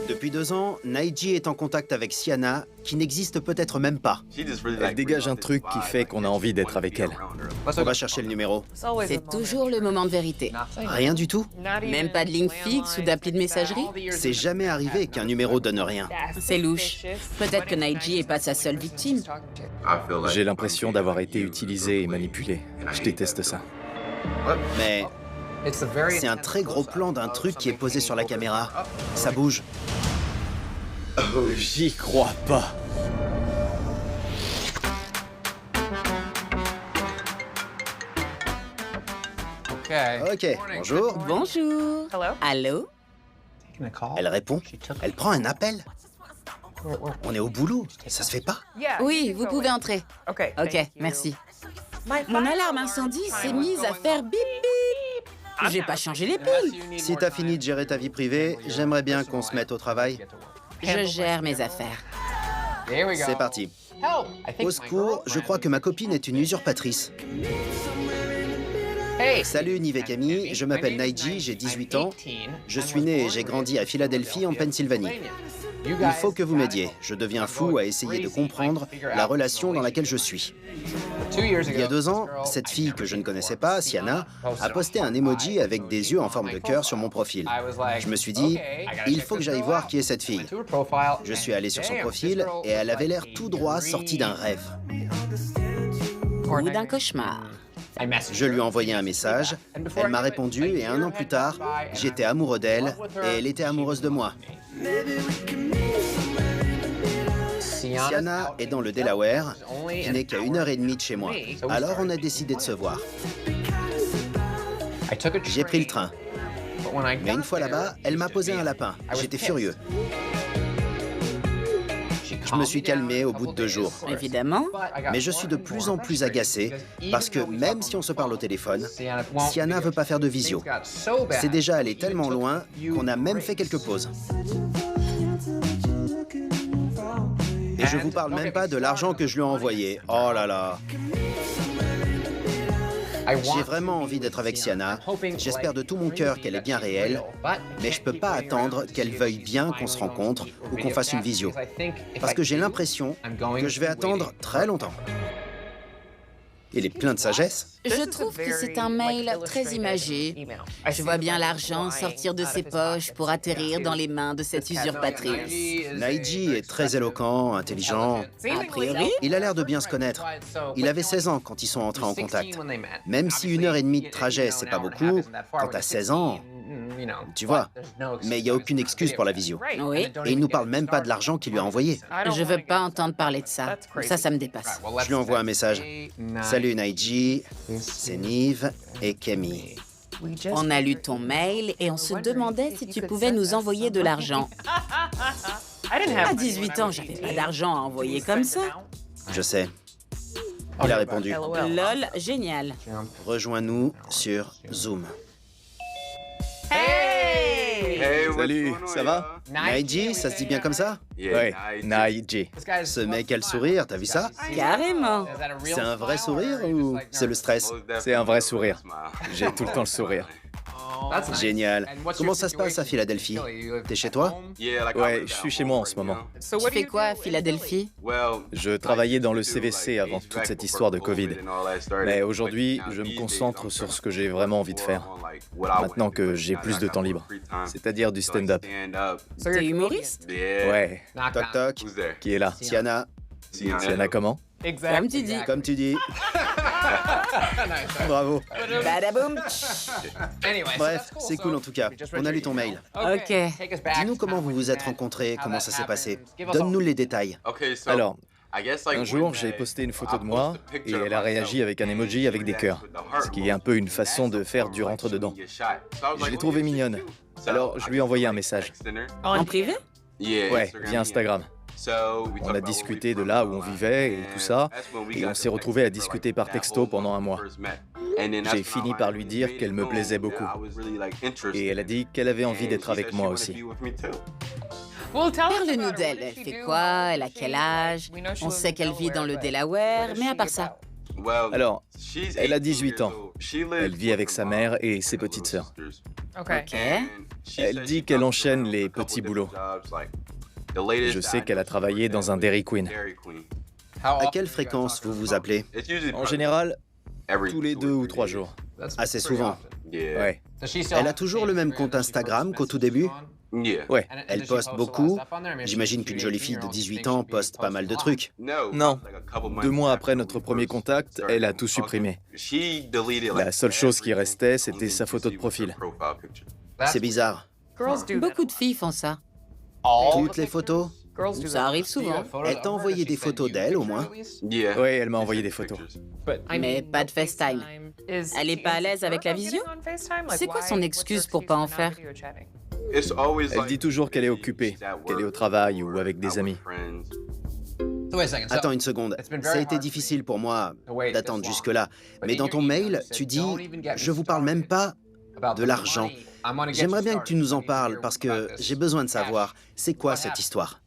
Depuis 2 ans, Naiji est en contact avec Sienna, qui n'existe peut-être même pas. Elle dégage un truc qui fait qu'on a envie d'être avec elle. On va chercher le numéro. C'est toujours le moment de vérité. Rien du tout. Même pas de ligne fixe ou d'appli de messagerie? C'est jamais arrivé qu'un numéro donne rien. C'est louche. Peut-être que Naiji est pas sa seule victime. J'ai l'impression d'avoir été utilisé et manipulé. Je déteste ça. Mais c'est un très gros plan d'un truc qui est posé sur la caméra. Ça bouge. J'y crois pas. Ok, bonjour. Bonjour. Allô? Elle répond. Elle prend un appel. On est au boulot, ça se fait pas. Oui, vous pouvez entrer. Ok, merci. Mon alarme incendie s'est mise à faire bip bip. J'ai pas changé les piles. Si t'as fini de gérer ta vie privée, j'aimerais bien qu'on se mette au travail. Je gère mes affaires. C'est parti. Au secours, je crois que ma copine est une usurpatrice. Salut Nive et Camille, je m'appelle Naiji, j'ai 18 ans. Je suis né et j'ai grandi à Philadelphie, en Pennsylvanie. Il faut que vous m'aidiez. Je deviens fou à essayer de comprendre la relation dans laquelle je suis. Il y a 2 ans, cette fille que je ne connaissais pas, Sienna, a posté un emoji avec des yeux en forme de cœur sur mon profil. Je me suis dit, il faut que j'aille voir qui est cette fille. Je suis allé sur son profil et elle avait l'air tout droit sortie d'un rêve. Ou d'un cauchemar. Je lui ai envoyé un message, elle m'a répondu et 1 an plus tard, j'étais amoureux d'elle et elle était amoureuse de moi. Sienna est dans le Delaware, qui n'est qu'à 1h30 de chez moi. Alors on a décidé de se voir. J'ai pris le train. Mais une fois là-bas, elle m'a posé un lapin. J'étais furieux. Je me suis calmé au bout de 2 jours. Évidemment. Mais je suis de plus en plus agacé parce que même si on se parle au téléphone, Sienna veut pas faire de visio. C'est déjà allé tellement loin qu'on a même fait quelques pauses. Et je vous parle même pas de l'argent que je lui ai envoyé. Oh là là. J'ai vraiment envie d'être avec Sienna. J'espère de tout mon cœur qu'elle est bien réelle, mais je peux pas attendre qu'elle veuille bien qu'on se rencontre ou qu'on fasse une visio. Parce que j'ai l'impression que je vais attendre très longtemps. Il est plein de sagesse. Je trouve que c'est un mail très imagé. Je vois bien l'argent sortir de ses poches pour atterrir dans les mains de cette usurpatrice. Naiji est très éloquent, intelligent. A priori, Il a l'air de bien se connaître. Il avait 16 ans quand ils sont entrés en contact. Même si 1h30 de trajet, c'est pas beaucoup, quand t'as 16 ans, tu vois. Mais il n'y a aucune excuse pour la visio. oui. Et il nous parle même pas de l'argent qu'il lui a envoyé. Je veux pas entendre parler de ça. Ça me dépasse. Je lui envoie un message. Salut Naiji, c'est Nive et Camille. On a lu ton mail et on se demandait si tu pouvais nous envoyer de l'argent. À 18 ans, j'avais pas d'argent à envoyer comme ça. Je sais. Il a répondu. Lol, génial. Rejoins-nous sur Zoom. Salut, ça va? Naiji, ça se dit bien comme ça? Ouais, Naiji. Ce mec a le sourire, t'as vu ça? Carrément. C'est un vrai sourire ou c'est le stress? C'est un vrai sourire. J'ai tout le temps le sourire. Génial. Comment ça se passe à Philadelphie? T'es chez toi? Ouais, je suis chez moi en ce moment. Tu fais quoi à Philadelphie? Je travaillais dans le CVC avant toute cette histoire de Covid. Mais aujourd'hui, je me concentre sur ce que j'ai vraiment envie de faire. Maintenant que j'ai plus de temps libre. C'est-à-dire du stand-up. T'es humoriste? Ouais. Toc toc. Qui est là? Sienna. Sienna comment? Comme tu dis. Comme tu dis. Bravo. Badaboum. Bref, c'est cool en tout cas. On a lu ton mail. Ok. Dis-nous comment vous vous êtes rencontrés, comment ça s'est passé. Donne-nous les détails. Alors, un jour, j'ai posté une photo de moi et elle a réagi avec un emoji avec des cœurs, ce qui est un peu une façon de faire du rentre-dedans. Je l'ai trouvée mignonne. Alors, je lui ai envoyé un message. En privé? Ouais, via Instagram. On a discuté de là où on vivait et tout ça, et on s'est retrouvés à discuter par texto pendant 1 mois. J'ai fini par lui dire qu'elle me plaisait beaucoup. Et elle a dit qu'elle avait envie d'être avec moi aussi. Parle-nous d'elle. Elle fait quoi? Elle a quel âge? On sait qu'elle vit dans le Delaware, mais à part ça. Alors, elle a 18 ans. Elle vit avec sa mère et ses petites sœurs. Ok. Elle dit qu'elle enchaîne les petits boulots. Je sais qu'elle a travaillé dans un Dairy Queen. À quelle fréquence vous vous appelez? En général, tous les 2 ou 3 jours. Assez souvent. Ouais. Elle a toujours le même compte Instagram qu'au tout début? Ouais. Elle poste beaucoup. J'imagine qu'une jolie fille de 18 ans poste pas mal de trucs. Non. 2 mois après notre premier contact, elle a tout supprimé. La seule chose qui restait, c'était sa photo de profil. C'est bizarre. Beaucoup de filles font ça. Toutes les photos? Ça arrive souvent. Elle t'a envoyé des photos d'elle, au moins? Ouais, elle m'a envoyé des photos. Mais pas de FaceTime. Elle est pas à l'aise avec la visio? C'est quoi son excuse pour pas en faire? Elle dit toujours qu'elle est occupée, qu'elle est au travail ou avec des amis. Attends une seconde. Ça a été difficile pour moi d'attendre jusque-là. Mais dans ton mail, tu dis « Je vous parle même pas de l'argent ». J'aimerais bien que tu nous en parles parce que j'ai besoin de savoir, c'est quoi cette histoire?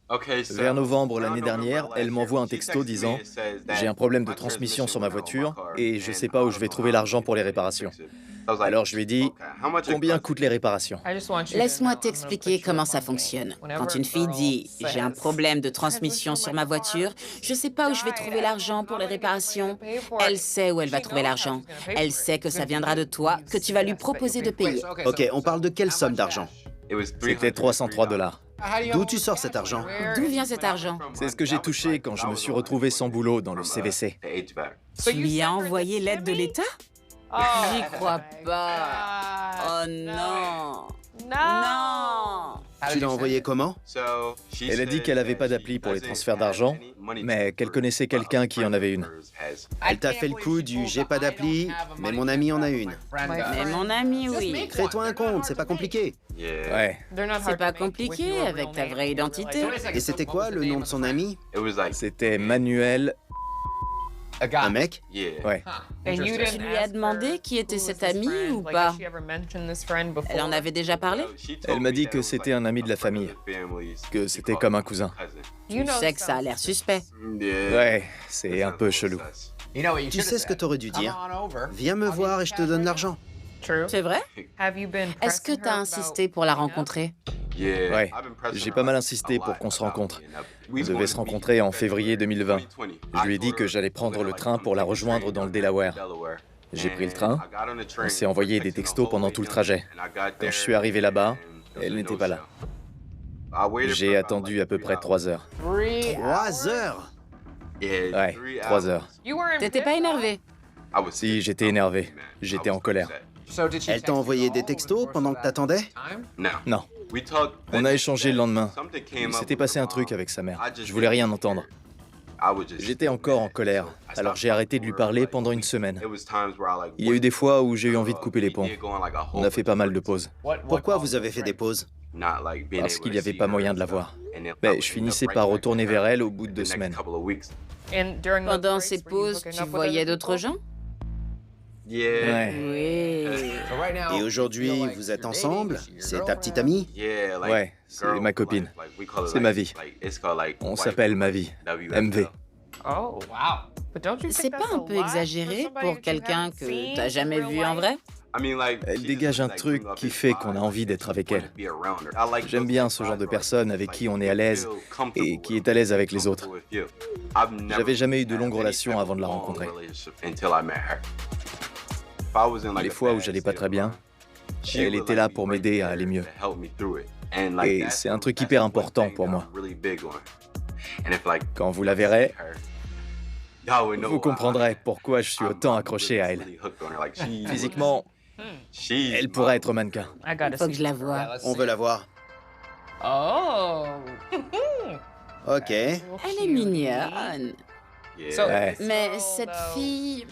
Vers novembre l'année dernière, elle m'envoie un texto disant « J'ai un problème de transmission sur ma voiture et je sais pas où je vais trouver l'argent pour les réparations. » Alors je lui ai dit « Combien coûtent les réparations ?» Laisse-moi t'expliquer comment ça fonctionne. Quand une fille dit « J'ai un problème de transmission sur ma voiture, je sais pas où je vais trouver l'argent pour les réparations », elle sait où elle va trouver l'argent. Elle sait que ça viendra de toi, que tu vas lui proposer de payer. Ok, on parle de quelle somme d'argent? C'était 303 $. D'où tu sors cet argent? D'où vient cet argent? C'est ce que j'ai touché quand je me suis retrouvé sans boulot dans le CVC. Tu lui as envoyé l'aide de l'État? J'y crois pas. Oh non. Non. Tu l'as envoyé comment? Elle a dit qu'elle avait pas d'appli pour les transferts d'argent, mais qu'elle connaissait quelqu'un qui en avait une. Elle t'a fait le coup du « j'ai pas d'appli, mais mon ami en a une Mais mon ami, oui. ». Crée-toi un compte, c'est pas compliqué. Ouais, C'est pas compliqué avec ta vraie identité. Et c'était quoi le nom de son ami? c'était Manuel. Un mec? Ouais. Tu lui as demandé qui était cet ami ou pas? Elle en avait déjà parlé? Elle m'a dit que c'était un ami de la famille, que c'était comme un cousin. Tu sais que ça a l'air suspect. Ouais, c'est un peu chelou. Tu sais ce que t'aurais dû dire? Viens me voir et je te donne l'argent. C'est vrai? Est-ce que t'as insisté pour la rencontrer? Ouais, j'ai pas mal insisté pour qu'on se rencontre. On devait se rencontrer en février 2020. Je lui ai dit que j'allais prendre le train pour la rejoindre dans le Delaware. J'ai pris le train, on s'est envoyé des textos pendant tout le trajet. Quand je suis arrivé là-bas, elle n'était pas là. J'ai attendu à peu près 3 heures. 3 heures? Ouais, 3 heures. T'étais pas énervé? Si, j'étais énervé. J'étais en colère. Elle t'a envoyé des textos pendant que t'attendais? Non. On a échangé le lendemain. Il s'était passé un truc avec sa mère. Je voulais rien entendre. J'étais encore en colère, alors j'ai arrêté de lui parler pendant une semaine. Il y a eu des fois où j'ai eu envie de couper les ponts. On a fait pas mal de pauses. Pourquoi vous avez fait des pauses? Parce qu'il n'y avait pas moyen de la voir. Mais je finissais par retourner vers elle au bout de 2 semaines. Pendant ces pauses, tu voyais d'autres gens? Ouais. Oui. Et aujourd'hui, vous êtes ensemble? C'est ta petite amie? Ouais, c'est ma copine. C'est ma vie. On s'appelle ma vie. MV. C'est pas un peu exagéré pour quelqu'un que t'as jamais vu en vrai? Elle dégage un truc qui fait qu'on a envie d'être avec elle. J'aime bien ce genre de personne avec qui on est à l'aise et qui est à l'aise avec les autres. J'avais jamais eu de longues relations avant de la rencontrer. Les fois où j'allais pas très bien, elle était là pour m'aider à aller mieux. Et c'est un truc hyper important pour moi. Quand vous la verrez, vous comprendrez pourquoi je suis autant accroché à elle. Physiquement, elle pourrait être mannequin. Faut que je la voie. On veut la voir. Ok. Elle est mignonne. Ouais. Mais cette fille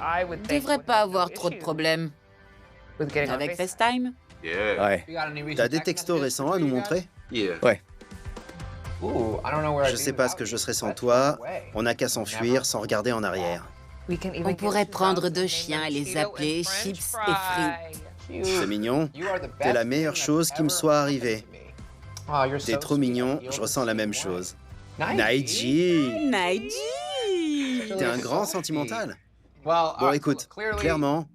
devrait pas avoir trop de problèmes. Avec FaceTime? Ouais. T'as des textos récents à nous montrer? Ouais. Je sais pas ce que je serais sans toi. On n'a qu'à s'enfuir sans regarder en arrière. On pourrait prendre 2 chiens et les appeler Chips et Frites. C'est mignon. T'es la meilleure chose qui me soit arrivée. T'es trop mignon, je ressens la même chose. Naiji! Naiji! T'es un grand sentimental. Bon, écoute, clairement,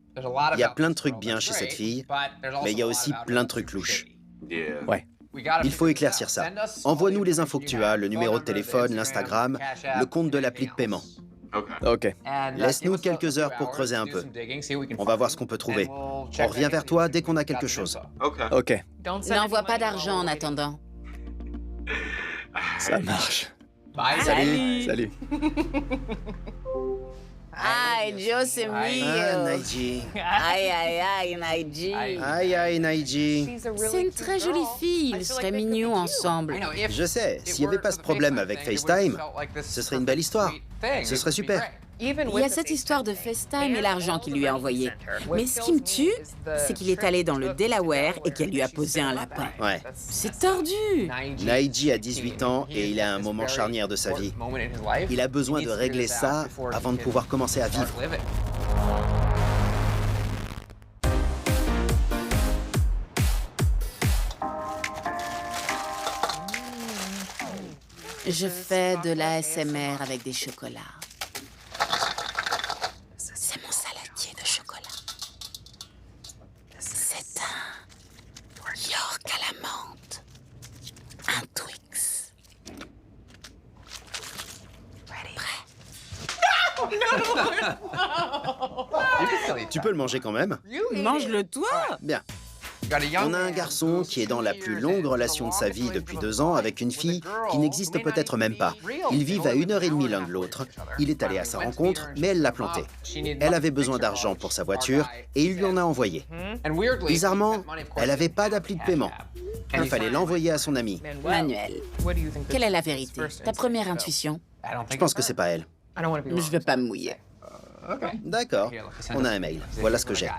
il y a plein de trucs bien chez cette fille, mais il y a aussi plein de trucs louches. Ouais. Il faut éclaircir ça. Envoie-nous les infos que tu as, le numéro de téléphone, l'Instagram, le compte de l'appli de paiement. Ok. Laisse-nous quelques heures pour creuser un peu. On va voir ce qu'on peut trouver. On revient vers toi dès qu'on a quelque chose. Ok. N'envoie pas d'argent en attendant. Ça marche. Salut. Salut. Aïe, Joe, c'est Ah, mignon. Naiji. Aïe, aïe, aïe, Naiji. Aïe, aïe, Naiji. C'est une très jolie fille. Ils seraient mignons ensemble. Je sais, s'il n'y avait pas ce problème avec FaceTime, ce serait une belle histoire. Ce serait super. Il y a cette histoire de FaceTime et l'argent qu'il lui a envoyé. Mais ce qui me tue, c'est qu'il est allé dans le Delaware et qu'elle lui a posé un lapin. Ouais. C'est tordu. Naiji a 18 ans et il a un moment charnière de sa vie. Il a besoin de régler ça avant de pouvoir commencer à vivre. Je fais de l'ASMR avec des chocolats. C'est mon saladier de chocolat. C'est un York à la menthe. Un Twix. Tu peux le manger quand même? Mange-le toi. Bien. On a un garçon qui est dans la plus longue relation de sa vie depuis 2 ans avec une fille qui n'existe peut-être même pas. Ils vivent à 1h30 l'un de l'autre. Il est allé à sa rencontre, mais elle l'a planté. Elle avait besoin d'argent pour sa voiture et il lui en a envoyé. Bizarrement, elle n'avait pas d'appli de paiement. Il fallait l'envoyer à son ami. Manuel, quelle est la vérité? Ta première intuition? Je pense que c'est pas elle. Je veux pas me mouiller. D'accord. On a un mail. Voilà ce que j'ai.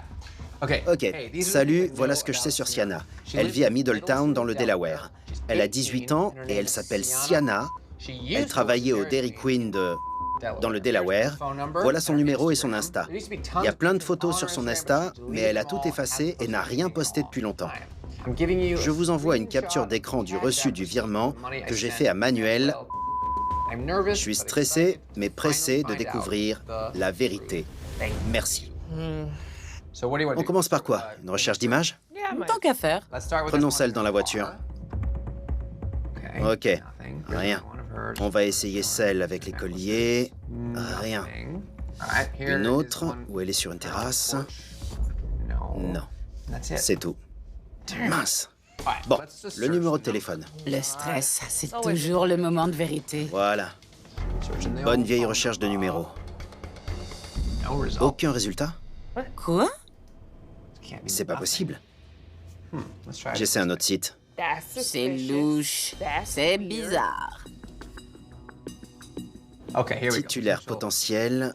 Ok, salut, voilà ce que je sais sur Sienna. Elle vit à Middletown dans le Delaware. Elle a 18 ans et elle s'appelle Sienna. Elle travaillait au Dairy Queen dans le Delaware. Voilà son numéro et son Insta. Il y a plein de photos sur son Insta, mais elle a tout effacé et n'a rien posté depuis longtemps. Je vous envoie une capture d'écran du reçu du virement que j'ai fait à Manuel. Je suis stressé, mais pressé de découvrir la vérité. Merci. On commence par quoi? Une recherche d'images? Tant qu'à faire. Prenons celle dans la voiture. Ok, rien. On va essayer celle avec les colliers. Rien. Une autre, où elle est sur une terrasse. Non. C'est tout. Mince. Bon, le numéro de téléphone. Le stress, c'est toujours le moment de vérité. Voilà. Une bonne vieille recherche de numéro. Aucun résultat? Quoi? C'est pas possible. J'essaie un autre site. C'est louche. C'est bizarre. Titulaire potentiel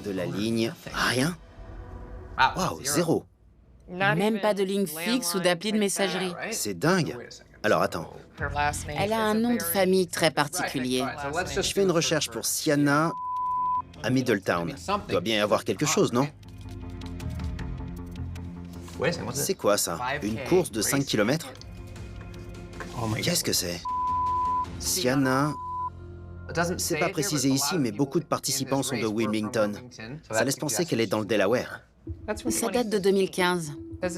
de la ligne. Rien? Waouh, 0. Même pas de ligne fixe ou d'appli de messagerie. C'est dingue. Alors attends, Elle a un nom de famille très particulier. je fais une recherche pour Sienna à Middletown. Il doit bien y avoir quelque chose, non? C'est quoi ça? Une course de 5 km? Qu'est-ce que c'est? Sienna... C'est pas précisé ici, mais beaucoup de participants sont de Wilmington. Ça laisse penser qu'elle est dans le Delaware. Ça date de 2015.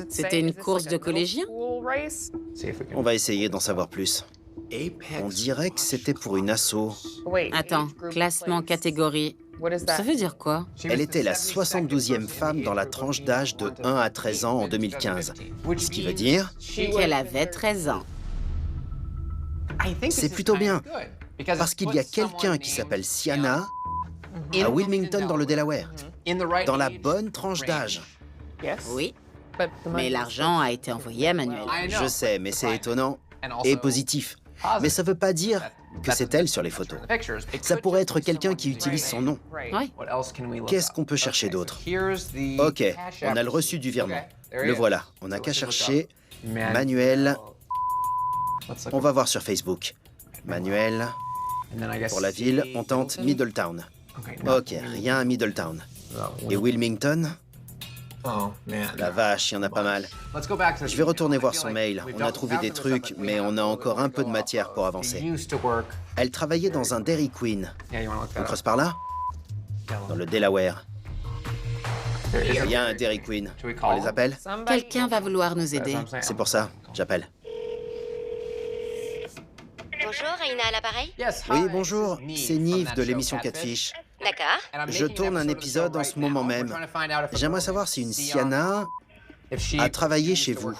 C'était une course de collégiens? On va essayer d'en savoir plus. On dirait que c'était pour une asso. Attends, classement catégorie. Ça veut dire quoi? Elle était la 72e femme dans la tranche d'âge de 1 à 13 ans en 2015. Ce qui veut dire... Qu'elle avait 13 ans. C'est plutôt bien. Parce qu'il y a quelqu'un qui s'appelle Sienna à Wilmington dans le Delaware. Dans la bonne tranche d'âge. Oui. Mais l'argent a été envoyé à Manuel. Je sais, mais c'est étonnant et positif. Mais ça veut pas dire que c'est elle sur les photos. Ça pourrait être quelqu'un qui utilise son nom. Oui. Qu'est-ce qu'on peut chercher d'autre? Ok, on a le reçu du virement. Le voilà. On n'a qu'à chercher Manuel. On va voir sur Facebook. Manuel. Pour la ville, on tente Middletown. Ok, rien à Middletown. Et Wilmington? La vache, il y en a pas mal. Je vais retourner voir son mail. On a trouvé des trucs, mais on a encore un peu de matière pour avancer. Elle travaillait dans un Dairy Queen. On creuse par là? Dans le Delaware. Il y a un Dairy Queen. On les appelle? Quelqu'un va vouloir nous aider. C'est pour ça, j'appelle. Bonjour, Aina à l'appareil. Oui, bonjour, c'est Nive de l'émission Catfish. D'accord. Je tourne un épisode en ce moment même. J'aimerais savoir si une Sienna a travaillé chez vous.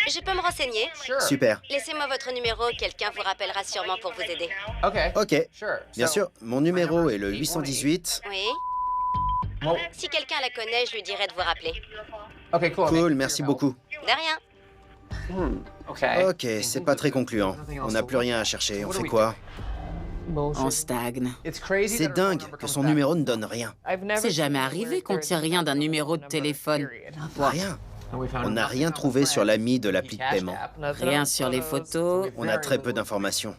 Je peux me renseigner. Super. Laissez-moi votre numéro, quelqu'un vous rappellera sûrement pour vous aider. Ok, bien sûr, mon numéro est le 818. Oui. Si quelqu'un la connaît, je lui dirai de vous rappeler. Cool, merci beaucoup. De rien. Ok, c'est pas très concluant. On n'a plus rien à chercher, on fait quoi? On stagne. C'est dingue que son numéro ne donne rien. C'est jamais arrivé qu'on tire rien d'un numéro de téléphone. Rien. On n'a rien trouvé sur l'ami de l'appli de paiement. Rien sur les photos. On a très peu d'informations.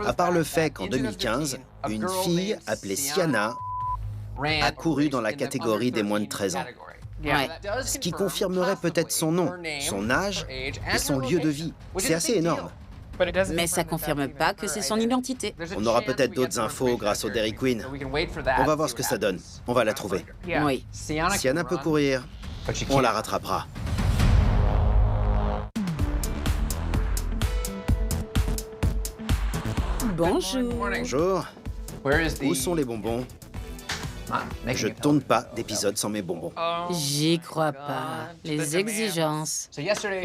À part le fait qu'en 2015, une fille appelée Sienna a couru dans la catégorie des moins de 13 ans. Ouais. Ce qui confirmerait peut-être son nom, son âge et son lieu de vie. C'est assez énorme. Mais ça confirme pas que c'est son identité. On aura peut-être d'autres infos grâce au Dairy Queen. On va voir ce que ça donne. On va la trouver. Oui. Sienna peut courir. On la rattrapera. Bonjour. Bonjour. Où sont les bonbons? Je tourne pas d'épisode sans mes bonbons. J'y crois pas. Les exigences.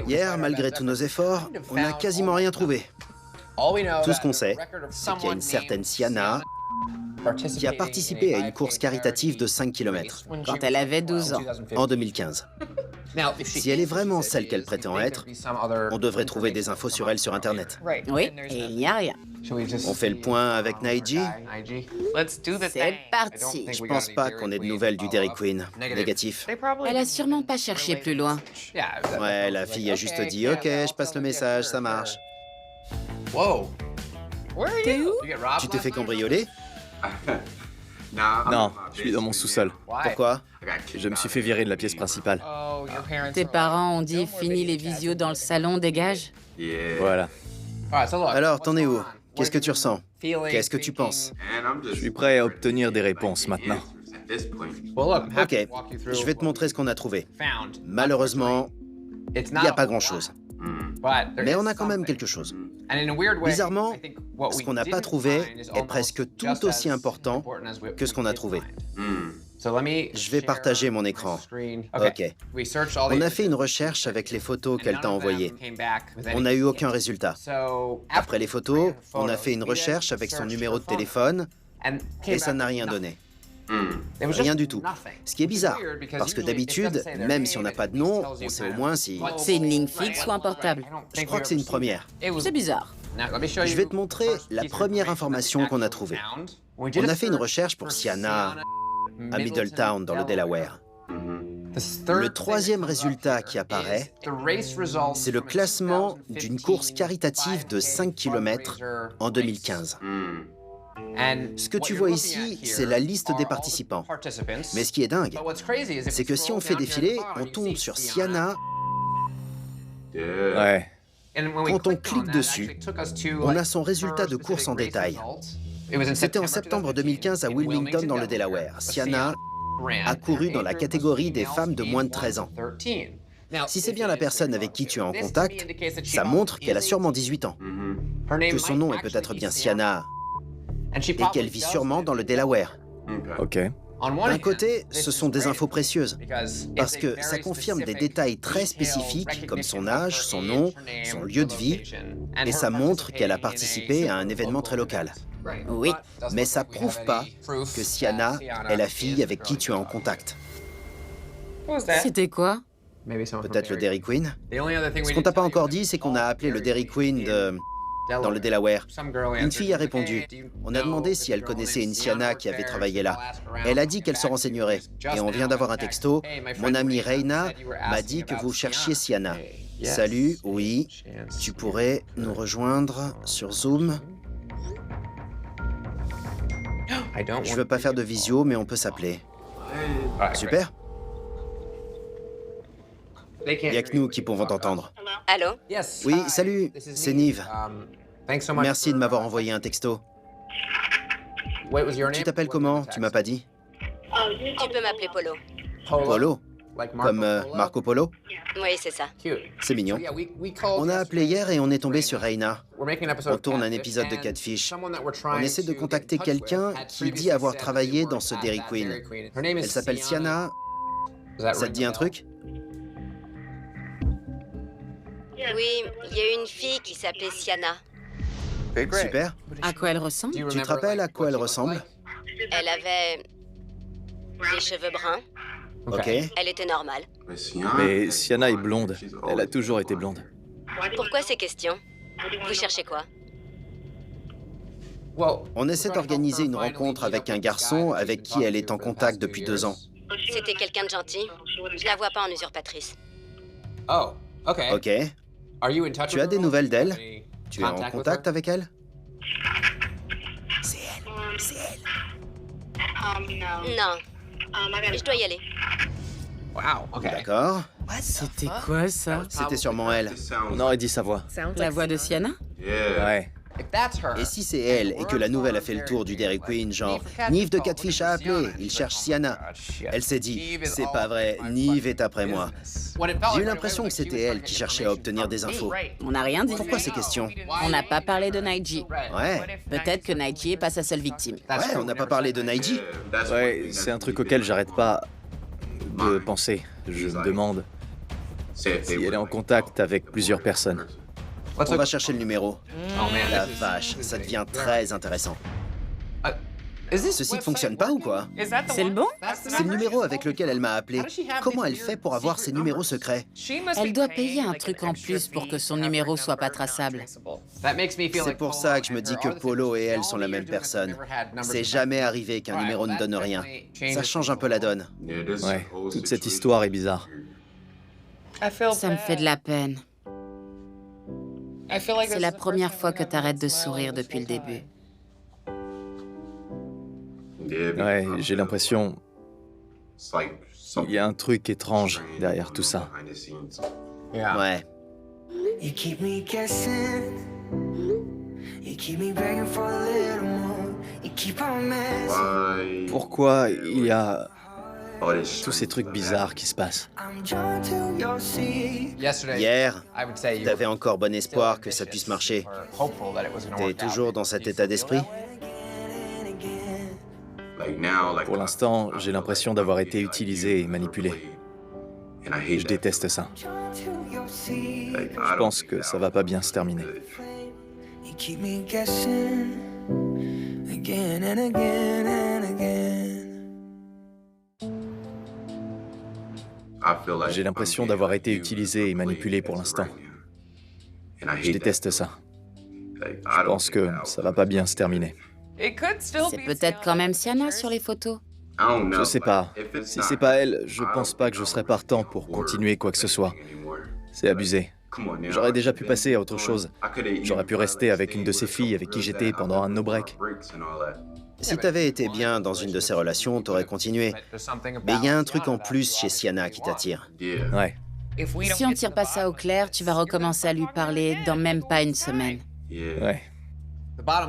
Hier, malgré tous nos efforts, on n'a quasiment rien trouvé. Tout ce qu'on sait, c'est qu'il y a une certaine Sienna qui a participé à une course caritative de 5 km Quand elle avait 12 ans. en 2015. Si elle est vraiment celle qu'elle prétend être, on devrait trouver des infos sur elle sur Internet. Oui, et il n'y a rien. On fait le point avec Naiji. C'est parti. Je pense pas qu'on ait de nouvelles du Dairy Queen. Négatif. Elle a sûrement pas cherché plus loin. Ouais, la fille a juste dit « Ok, je passe le message, ça marche. T'es où? » Tu t'es fait cambrioler? Non, je suis dans mon sous-sol. Pourquoi? Je me suis fait virer de la pièce principale. Tes parents ont dit « Fini les visios dans le salon, dégage ». Voilà. Alors, t'en es où? Qu'est-ce que tu ressens? Qu'est-ce que tu penses? Je suis prêt à obtenir des réponses maintenant. Ok, je vais te montrer ce qu'on a trouvé. Malheureusement, il n'y a pas grand-chose. Mais on a quand même quelque chose. Bizarrement, ce qu'on n'a pas trouvé est presque tout aussi important que ce qu'on a trouvé. Je vais partager mon écran. Ok. On a fait une recherche avec les photos qu'elle t'a envoyées. On n'a eu aucun résultat. Après les photos, on a fait une recherche avec son numéro de téléphone et ça n'a rien donné. Rien du tout. Ce qui est bizarre, parce que d'habitude, même si on n'a pas de nom, on sait au moins si... C'est une ligne fixe ou un portable? Je crois que c'est une première. C'est bizarre. Je vais te montrer la première information qu'on a trouvée. On a fait une recherche pour Sienna à Middletown, dans le Delaware. Le troisième résultat qui apparaît, c'est le classement d'une course caritative de 5 km en 2015. Ce que tu vois ici, c'est la liste des participants. Mais ce qui est dingue, c'est que si on fait défiler, on tombe sur Sienna. Ouais. Quand on clique dessus, on a son résultat de course en détail. C'était en septembre 2015 à Wilmington, dans le Delaware. Sienna a couru dans la catégorie des femmes de moins de 13 ans. Si c'est bien la personne avec qui tu es en contact, ça montre qu'elle a sûrement 18 ans, que son nom est peut-être bien Sienna et qu'elle vit sûrement dans le Delaware. Ok. D'un côté, ce sont des infos précieuses, parce que ça confirme des détails très spécifiques comme son âge, son nom, son lieu de vie, et ça montre qu'elle a participé à un événement très local. Oui. Mais ça prouve pas que Sienna est la fille avec qui tu es en contact. C'était quoi? Peut-être le Dairy Queen? Ce qu'on t'a pas encore dit, c'est qu'on a appelé le Dairy Queen dans le Delaware. Une fille a répondu. On a demandé si elle connaissait une Sienna qui avait travaillé là. Elle a dit qu'elle se renseignerait. Et on vient d'avoir un texto. Mon amie Reina m'a dit que vous cherchiez Sienna. Salut, oui. Tu pourrais nous rejoindre sur Zoom? Je veux pas faire de visio, mais on peut s'appeler. Super. Il n'y a que nous qui pouvons t'entendre. Allô? Oui, salut, c'est Nive. Merci de m'avoir envoyé un texto. Tu t'appelles comment? Tu m'as pas dit? Tu peux m'appeler Polo. Polo, comme Marco Polo. Oui, c'est ça. C'est mignon. On a appelé hier et on est tombé sur Reina. On tourne un épisode de Catfish. On essaie de contacter quelqu'un qui dit avoir travaillé dans ce Dairy Queen. Elle s'appelle Sienna. Ça te dit un truc? Oui, il y a une fille qui s'appelait Sienna. Super. À quoi elle ressemble? Tu te rappelles à quoi elle ressemble? Elle avait des cheveux bruns. Ok. Elle était normale. Mais Sienna est blonde. Elle a toujours été blonde. Pourquoi ces questions? Vous cherchez quoi? On essaie d'organiser une rencontre avec un garçon avec qui elle est en contact depuis 2 ans. C'était quelqu'un de gentil. Je la vois pas en usurpatrice. Ok. Tu as des nouvelles d'elle? Tu es en contact avec elle? C'est elle. C'est elle. Non. Je dois y aller. D'accord. C'était quoi ça? C'était sûrement elle. On aurait dit sa voix. La voix de Sienna? Ouais. Et si c'est elle et que la nouvelle a fait le tour du Dairy Queen, genre Nive de Catfish a appelé, il cherche Sienna. Elle s'est dit, c'est pas vrai, Nive est après moi. J'ai eu l'impression que c'était elle qui cherchait à obtenir des infos. On n'a rien dit. Pourquoi ces questions? On n'a pas parlé de Naiji. Ouais. Peut-être que Naiji est pas sa seule victime. Ouais, on n'a pas parlé de Naiji. Ouais, c'est un truc auquel j'arrête pas de penser. Je me demande si elle est en contact avec plusieurs personnes. On va chercher le numéro. La vache, ça devient très intéressant. Ce site fonctionne pas ou quoi? C'est le bon? C'est le numéro avec lequel elle m'a appelé. Comment elle fait pour avoir ces numéros secrets? Elle doit payer un truc en plus pour que son numéro soit pas traçable. C'est pour ça que je me dis que Polo et elle sont la même personne. C'est jamais arrivé qu'un numéro ne donne rien. Ça change un peu la donne. Ouais, toute cette histoire est bizarre. Ça me fait de la peine. C'est la première fois que t'arrêtes de sourire depuis le début. Ouais, j'ai l'impression qu'il y a un truc étrange derrière tout ça. Ouais. You keep me guessing. You keep me begging for a little more. You keep on messing. Pourquoi il y a tous ces trucs bizarres qui se passent? I'm drawn to your sea. Hier, t'avais encore bon espoir que ça puisse marcher. T'es toujours dans cet état d'esprit? Pour l'instant, j'ai l'impression d'avoir été utilisé et manipulé. Je déteste ça. Drawn to your sea. Je pense que ça va pas bien se terminer. You keep me guessing. Again and again and again. J'ai l'impression d'avoir été utilisé et manipulé pour l'instant. Je déteste ça. Je pense que ça va pas bien se terminer. C'est peut-être quand même Sienna sur les photos. Je sais pas. Si c'est pas elle, je pense pas que je serais partant pour continuer quoi que ce soit. C'est abusé. J'aurais déjà pu passer à autre chose. J'aurais pu rester avec une de ces filles avec qui j'étais pendant un no-break. Si t'avais été bien dans une de ces relations, t'aurais continué. Mais il y a un truc en plus chez Sienna qui t'attire. Ouais. Si on tire pas ça au clair, tu vas recommencer à lui parler dans même pas une semaine. Ouais.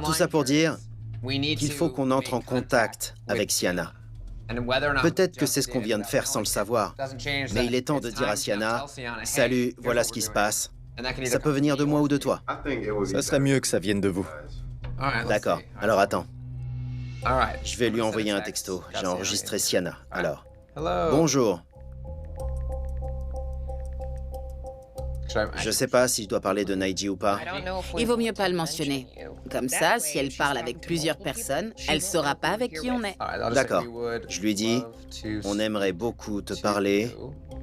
Tout ça pour dire qu'il faut qu'on entre en contact avec Sienna. Peut-être que c'est ce qu'on vient de faire sans le savoir. Mais il est temps de dire à Sienna, « Salut, voilà ce qui se passe. Ça peut venir de moi ou de toi. Ça serait mieux que ça vienne de vous. » D'accord, alors attends. Je vais lui envoyer un texto. J'ai enregistré Sienna, alors. Bonjour. Je sais pas si je dois parler de Naiji ou pas. Il vaut mieux pas le mentionner. Comme ça, si elle parle avec plusieurs personnes, elle saura pas avec qui on est. D'accord. Je lui dis, on aimerait beaucoup te parler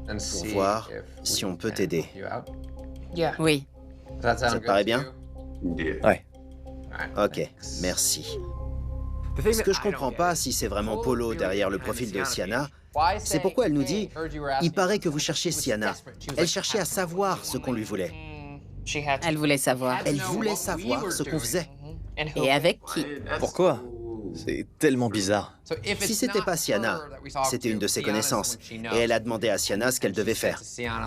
pour voir si on peut t'aider. Oui. Ça te paraît bien? Ouais. Ok, merci. Ce que je comprends pas, si c'est vraiment Polo derrière le profil de Sienna, c'est pourquoi elle nous dit « Il paraît que vous cherchez Sienna ». Elle cherchait à savoir ce qu'on lui voulait. Elle voulait savoir. Elle voulait savoir ce qu'on faisait. Et avec qui? Pourquoi? C'est tellement bizarre. Si c'était pas Sienna, c'était une de ses connaissances. Et elle a demandé à Sienna ce qu'elle devait faire.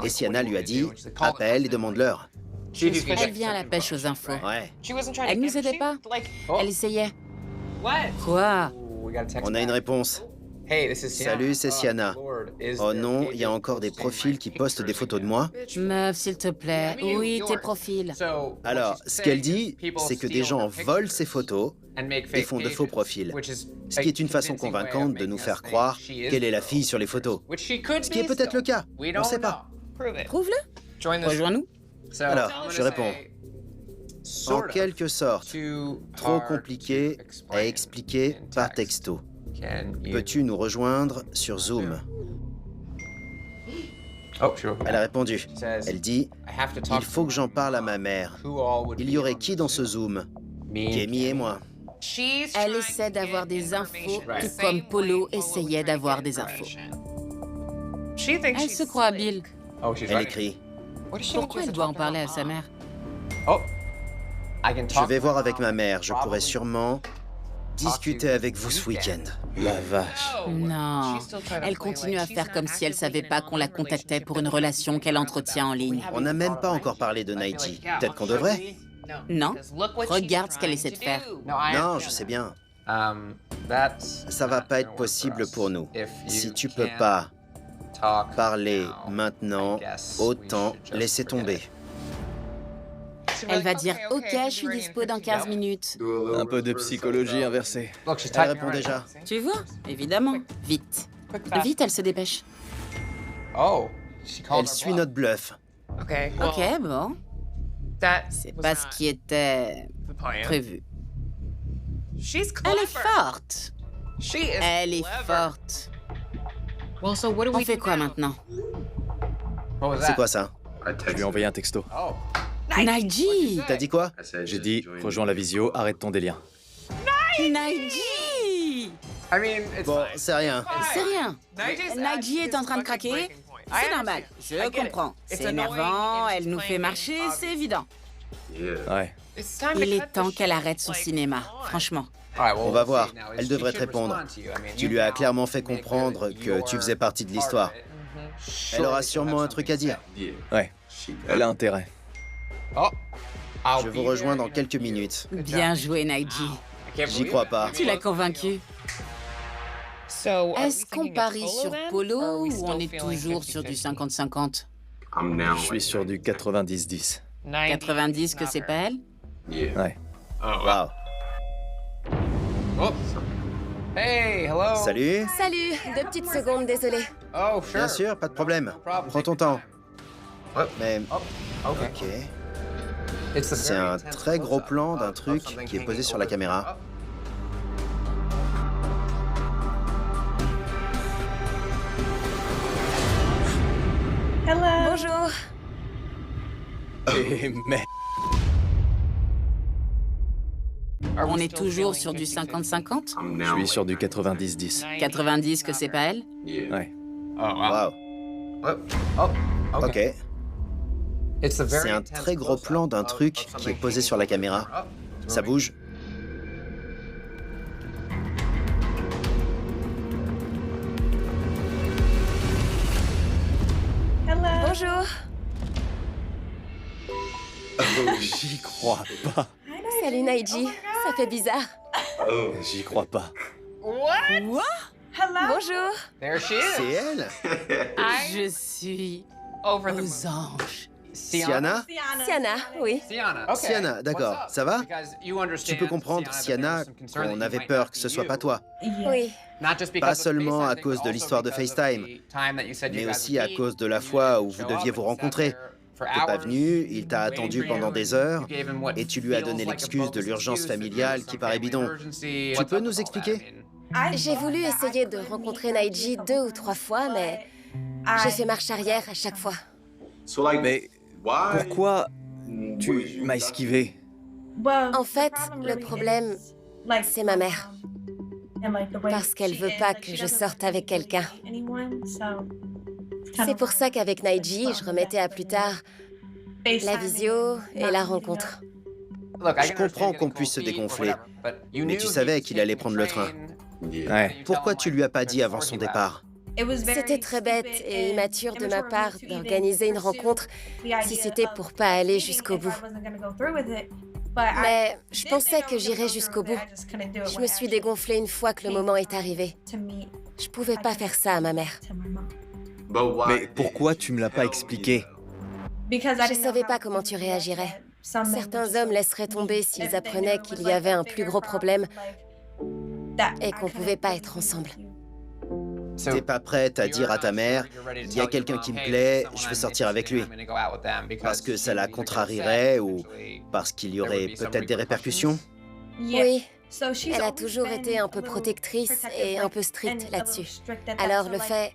Et Sienna lui a dit « Appelle et demande-leur Elle vient à la pêche aux infos. ». Ouais, Elle nous aidait pas. Elle essayait. Quoi? on a une réponse. Salut, c'est Sienna. Oh non, il y a encore des profils qui postent des photos de moi. Meuf, s'il te plaît. Oui, tes profils. Alors, ce qu'elle dit, c'est que des gens volent ces photos et font de faux profils. Ce qui est une façon convaincante de nous faire croire qu'elle est la fille sur les photos. Ce qui est peut-être le cas, on ne sait pas. Prouve-le. Rejoins-nous. Alors, je réponds. En quelque sorte, trop compliqué à expliquer par texto. Peux-tu nous rejoindre sur Zoom? Elle a répondu. Elle dit, il faut que j'en parle à ma mère. Il y aurait qui dans ce Zoom? Kémy et moi. Elle essaie d'avoir des infos, tout comme Polo essayait d'avoir des infos. Elle se croit habile. Elle écrit. Pourquoi elle doit en parler à sa mère? Je vais voir avec ma mère. Je pourrais sûrement discuter avec vous ce week-end. La vache. Non. Elle continue à faire comme si elle savait pas qu'on la contactait pour une relation qu'elle entretient en ligne. On n'a même pas encore parlé de Naiji. Peut-être qu'on devrait. Non. Regarde ce qu'elle essaie de faire. Non, je sais bien. Ça va pas être possible pour nous. Si tu peux pas parler maintenant, autant laisser tomber. Elle va dire « Ok, je suis dispo dans 15 minutes. Un peu de psychologie inversée. Elle répond déjà. » Tu vois? Évidemment. Vite. Vite, elle se dépêche. Elle suit notre bluff. Ok, bon. C'est pas ce qui était prévu. Elle est forte. Elle est forte. On fait quoi maintenant? C'est quoi ça? Je lui ai envoyé un texto. Naiji! T'as dit quoi? J'ai dit, rejoins la visio, arrête ton délire. Naiji! Bon, c'est rien. C'est rien. Naiji est en train de craquer. C'est normal, je comprends. C'est énervant, elle nous fait marcher, c'est évident. Ouais. Il est temps qu'elle arrête son cinéma, franchement. On va voir. Elle devrait te répondre. Tu lui as clairement fait comprendre que tu faisais partie de l'histoire. Elle aura sûrement un truc à dire. Ouais. Elle a intérêt. Je vous rejoins dans quelques minutes. Bien joué, Naiji. J'y crois pas. Tu l'as convaincu. Est-ce qu'on parie sur Polo ou on est toujours sur du 50-50? Je suis sur du 90-10. 90 que c'est pas elle? Ouais. Waouh. Salut. Salut, 2 petites secondes, désolé. Bien sûr, pas de problème. Prends ton temps. Mais... Ok. C'est un très gros plan d'un truc qui est posé sur la caméra. Bonjour. Et mais... On est toujours sur du 50-50? Je suis sur du 90-10. 90 que c'est pas elle? Ouais. Waouh. Ok. C'est un très gros plan d'un truc qui est posé sur la caméra. Ça bouge. Bonjour. J'y crois pas. Salut Naiji, ça fait bizarre. J'y crois pas. Bonjour. C'est elle? Je suis aux anges. Sienna? Sienna, oui. Sienna, d'accord. Ça va? Tu peux comprendre, Sienna, qu'on avait peur que ce soit pas toi. Oui. Pas seulement à cause de l'histoire de FaceTime, mais aussi à cause de la fois où vous deviez vous rencontrer. T'es pas venu, il t'a attendu pendant des heures, et tu lui as donné l'excuse de l'urgence familiale qui paraît bidon. Tu peux nous expliquer? J'ai voulu essayer de rencontrer Naiji 2 ou 3 fois, mais j'ai fait marche arrière à chaque fois. Mais pourquoi tu m'as esquivé? En fait, le problème, c'est ma mère. Parce qu'elle veut pas que je sorte avec quelqu'un. C'est pour ça qu'avec Naiji, je remettais à plus tard la visio et la rencontre. Je comprends qu'on puisse se dégonfler, mais tu savais qu'il allait prendre le train. Ouais. Pourquoi tu lui as pas dit avant son départ? C'était très bête et immature de ma part d'organiser une rencontre si c'était pour pas aller jusqu'au bout. Mais je pensais que j'irais jusqu'au bout. Je me suis dégonflée une fois que le moment est arrivé. Je pouvais pas faire ça à ma mère. Mais pourquoi tu me l'as pas expliqué? Je savais pas comment tu réagirais. Certains hommes laisseraient tomber s'ils apprenaient qu'il y avait un plus gros problème et qu'on pouvait pas être ensemble. T'es pas prête à dire à ta mère, il y a quelqu'un qui me plaît, je veux sortir avec lui. Parce que ça la contrarierait ou parce qu'il y aurait peut-être des répercussions? Oui, elle a toujours été un peu protectrice et un peu stricte là-dessus. Alors le fait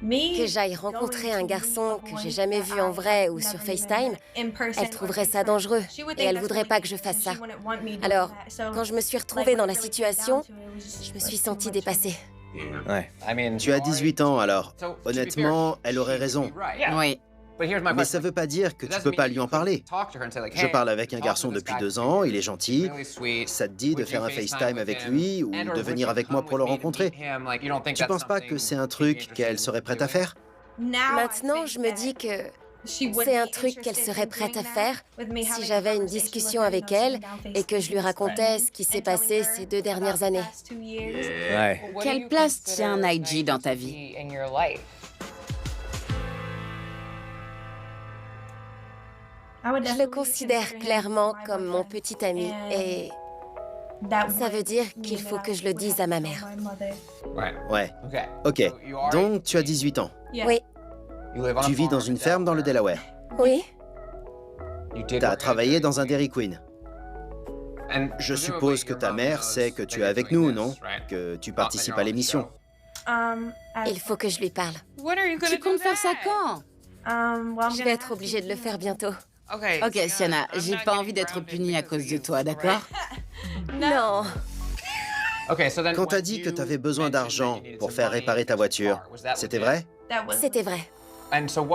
que j'aille rencontrer un garçon que j'ai jamais vu en vrai ou sur FaceTime, elle trouverait ça dangereux et elle voudrait pas que je fasse ça. Alors, quand je me suis retrouvée dans la situation, je me suis sentie dépassée. Ouais. Tu as 18 ans alors. Honnêtement, elle aurait raison. Oui. Mais ça veut pas dire que tu peux pas lui en parler. Je parle avec un garçon depuis 2 ans, il est gentil. Ça te dit de faire un FaceTime avec lui ou de venir avec moi pour le rencontrer? Tu penses pas que c'est un truc qu'elle serait prête à faire? Maintenant, je me dis que c'est un truc qu'elle serait prête à faire si j'avais une discussion avec elle et que je lui racontais ce qui s'est passé ces 2 dernières années. Ouais. Quelle place tient Naiji dans ta vie? Je le considère clairement comme mon petit ami et ça veut dire qu'il faut que je le dise à ma mère. Ouais. Ok. Donc, tu as 18 ans. Oui, Tu vis dans une ferme dans le Delaware. oui, T'as travaillé dans un Dairy Queen. Je suppose que ta mère sait que tu es avec nous, non? Que tu participes à l'émission. il faut que je lui parle. Tu comptes faire ça quand? Je vais être obligée de le faire bientôt. Ok, Sienna, j'ai pas envie d'être punie à cause de toi, d'accord? Non, Quand t'as dit que t'avais besoin d'argent pour faire réparer ta voiture, c'était vrai? c'était vrai.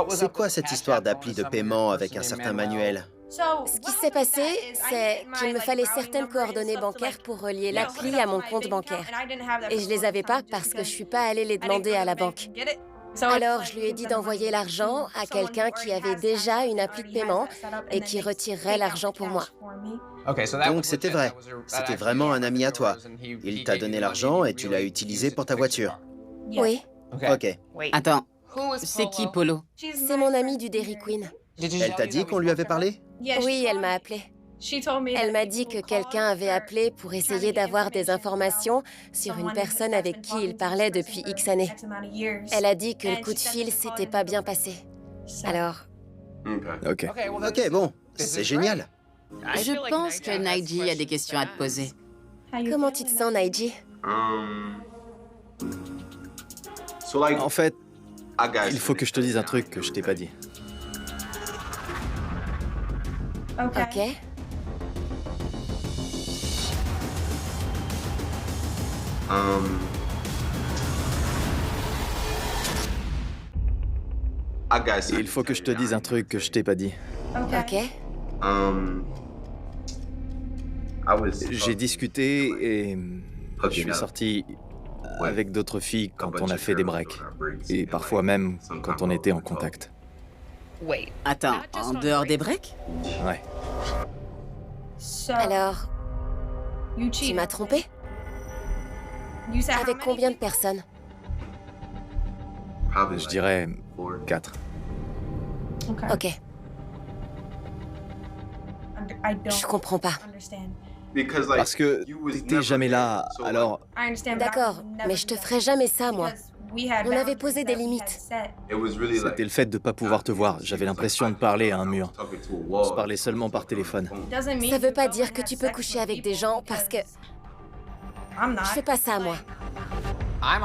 C'est quoi cette histoire d'appli de paiement avec un certain manuel? Ce qui s'est passé, c'est qu'il me fallait certaines coordonnées bancaires pour relier l'appli à mon compte bancaire. Et je les avais pas parce que je suis pas allée les demander à la banque. Alors, je lui ai dit d'envoyer l'argent à quelqu'un qui avait déjà une appli de paiement et qui retirerait l'argent pour moi. Donc c'était vrai. C'était vraiment un ami à toi. Il t'a donné l'argent et tu l'as utilisé pour ta voiture. Oui, Ok. Attends, c'est qui Polo? c'est mon amie du Dairy Queen. Elle t'a dit qu'on lui avait parlé? Oui, elle m'a appelée. Elle m'a dit que quelqu'un avait appelé pour essayer d'avoir des informations sur une personne avec qui il parlait depuis X années. Elle a dit que le coup de fil s'était pas bien passé. Alors, Ok. Ok, bon. C'est génial. Je pense que Naiji a des questions à te poser. comment tu te sens, Naiji? En fait, il faut que je te dise un truc que je t'ai pas dit. Ok. Il faut que je te dise un truc que je t'ai pas dit. Ok. J'ai discuté et je suis sorti avec d'autres filles quand on a fait des breaks. Et parfois même quand on était en contact. Attends, en dehors des breaks? Ouais. Alors, tu m'as trompé? Avec combien de personnes? Je dirais 4. Ok. Je comprends pas. Parce que t'étais jamais là, alors D'accord, mais je te ferai jamais ça, moi. On avait posé des limites. c'était le fait de pas pouvoir te voir. J'avais l'impression de parler à un mur. On se parlait seulement par téléphone. Ça veut pas dire que tu peux coucher avec des gens parce que... Je fais pas ça, moi.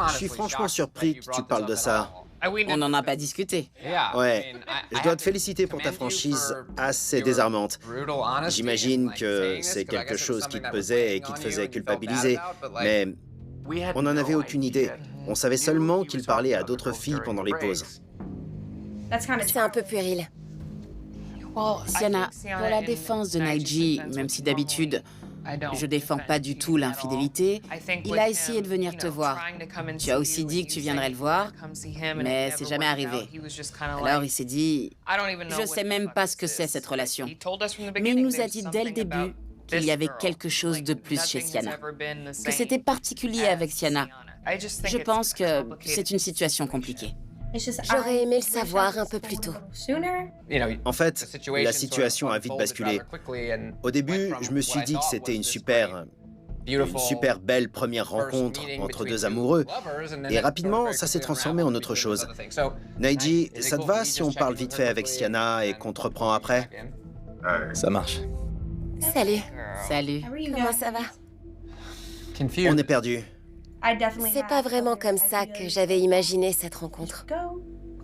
Je suis franchement surpris que tu parles de ça. On n'en a pas discuté. Ouais. Je dois te féliciter pour ta franchise assez désarmante. J'imagine que c'est quelque chose qui te pesait et qui te faisait culpabiliser. Mais on n'en avait aucune idée. On savait seulement qu'il parlait à d'autres filles pendant les pauses. C'est un peu puéril. Sienna, pour la défense de Naiji, même si d'habitude, je défends pas du tout l'infidélité, il a essayé de venir te voir. Tu as aussi dit que tu viendrais le voir, mais c'est jamais arrivé. Alors il s'est dit, je sais même pas ce que c'est cette relation. Mais il nous a dit dès le début qu'il y avait quelque chose de plus chez Sienna, que c'était particulier avec Sienna, Je pense que c'est une situation compliquée. J'aurais aimé le savoir un peu plus tôt. En fait, la situation a vite basculé. Au début, je me suis dit que c'était une super belle première rencontre entre deux amoureux. Et rapidement, ça s'est transformé en autre chose. Naiji, ça te va si on parle vite fait avec Sienna et qu'on te reprend après? Ça marche. Salut, Salut. comment ça va? On est perdu. C'est pas vraiment comme ça que j'avais imaginé cette rencontre.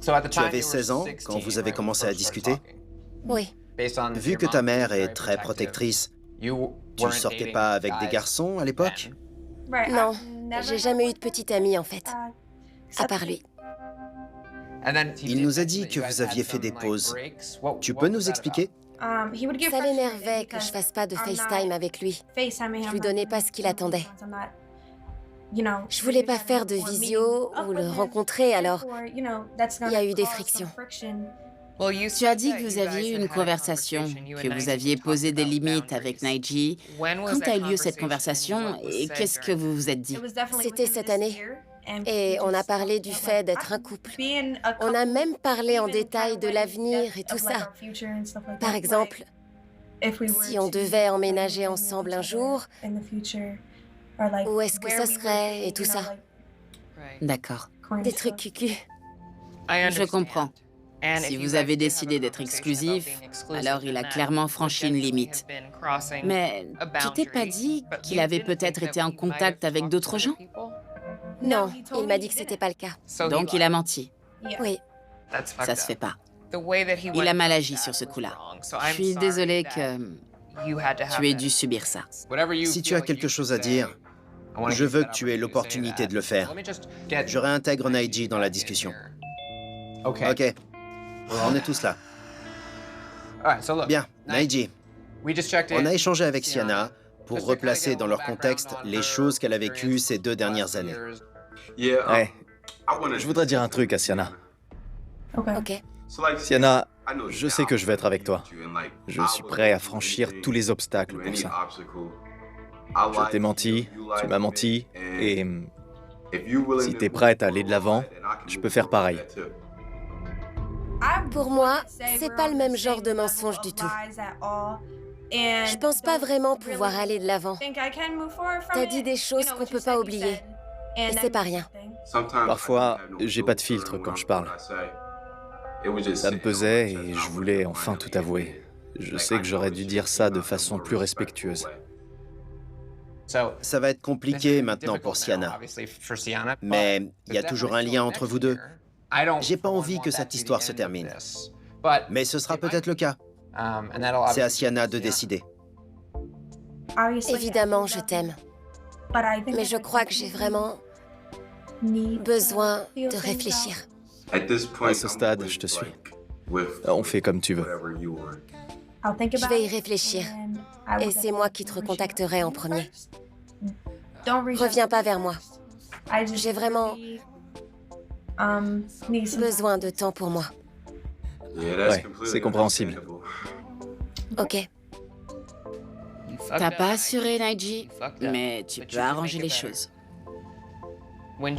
Tu avais 16 ans quand vous avez commencé à discuter. Oui, Vu que ta mère est très protectrice, tu sortais pas avec des garçons à l'époque? non, j'ai jamais eu de petite amie en fait, à part lui. Il nous a dit que vous aviez fait des pauses. Tu peux nous expliquer? Ça l'énervait que je fasse pas de FaceTime avec lui. Je lui donnais pas ce qu'il attendait. Je voulais pas faire de visio ou le rencontrer, alors il y a eu des frictions. Tu as dit que vous aviez eu une conversation, que vous aviez posé des limites avec Naiji. Quand a eu lieu cette conversation et qu'est-ce que vous vous êtes dit? C'était cette année. Et on a parlé du fait d'être un couple. On a même parlé en détail de l'avenir et tout ça. Par exemple, si on devait emménager ensemble un jour, où est-ce que ça serait et tout ça. D'accord. Des trucs cucu. Je comprends. Si vous avez décidé d'être exclusif, alors il a clairement franchi une limite. Mais tu t'es pas dit qu'il avait peut-être été en contact avec d'autres gens? Non, il m'a dit que c'était pas le cas. Donc il a menti. Oui, Ça se fait pas. Il a mal agi sur ce coup-là. Je suis désolée que tu aies dû subir ça. Si tu as quelque chose à dire, je veux que tu aies l'opportunité de le faire. Je réintègre Naiji dans la discussion. Ok, on est tous là. Bien, Naiji, on a échangé avec Sienna pour replacer dans leur contexte les choses qu'elle a vécues ces 2 dernières années. Ouais. Je voudrais dire un truc à Sienna. ok. Sienna, je sais que je vais être avec toi. Je suis prêt à franchir tous les obstacles pour ça. Je t'ai menti, tu m'as menti, et si t'es prête à aller de l'avant, je peux faire pareil. Pour moi, c'est pas le même genre de mensonge du tout. Je pense pas vraiment pouvoir aller de l'avant. T'as dit des choses qu'on peut pas oublier. Et c'est pas rien. Parfois, j'ai pas de filtre quand je parle. Ça me pesait et je voulais enfin tout avouer. Je sais que j'aurais dû dire ça de façon plus respectueuse. Ça va être compliqué maintenant pour Sienna, mais il y a toujours un lien entre vous deux. J'ai pas envie que cette histoire se termine, mais ce sera peut-être le cas. C'est à Sienna de décider. Évidemment, je t'aime. Mais je crois que j'ai vraiment besoin de réfléchir. À ce stade, je te suis. On fait comme tu veux. Je vais y réfléchir. Et c'est moi qui te recontacterai en premier. Reviens pas vers moi. J'ai vraiment besoin de temps pour moi. Ouais, c'est compréhensible. Ok. T'as pas assuré Naiji, mais tu peux arranger les choses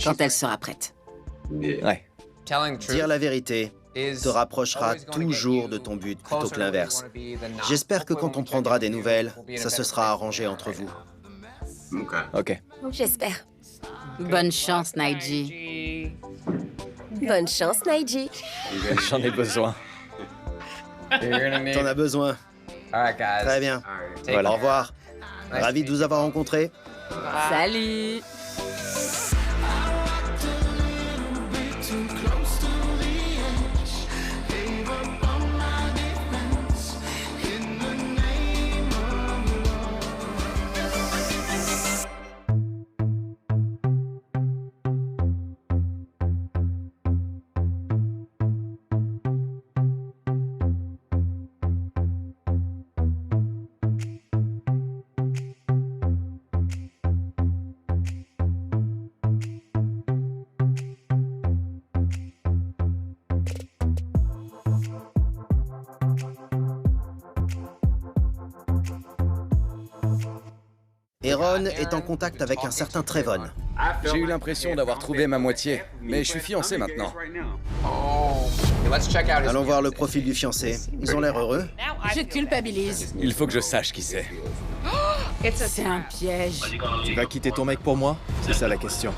quand elle sera prête. Ouais. Dire la vérité te rapprochera toujours de ton but plutôt que l'inverse. J'espère que quand on prendra des nouvelles, ça se sera arrangé entre vous. Ok. J'espère. Bonne chance, Naiji. Bonne chance, Naiji. J'en ai besoin. T'en as besoin. Très bien. Voilà. Au revoir. Ravi de vous avoir rencontré. Salut! Aaron est en contact avec un certain Trevon. J'ai eu l'impression d'avoir trouvé ma moitié, mais je suis fiancé maintenant. Allons voir le profil du fiancé. Ils ont l'air heureux. Je culpabilise. Il faut que je sache qui c'est. C'est un piège. Tu vas quitter ton mec pour moi? C'est ça la question.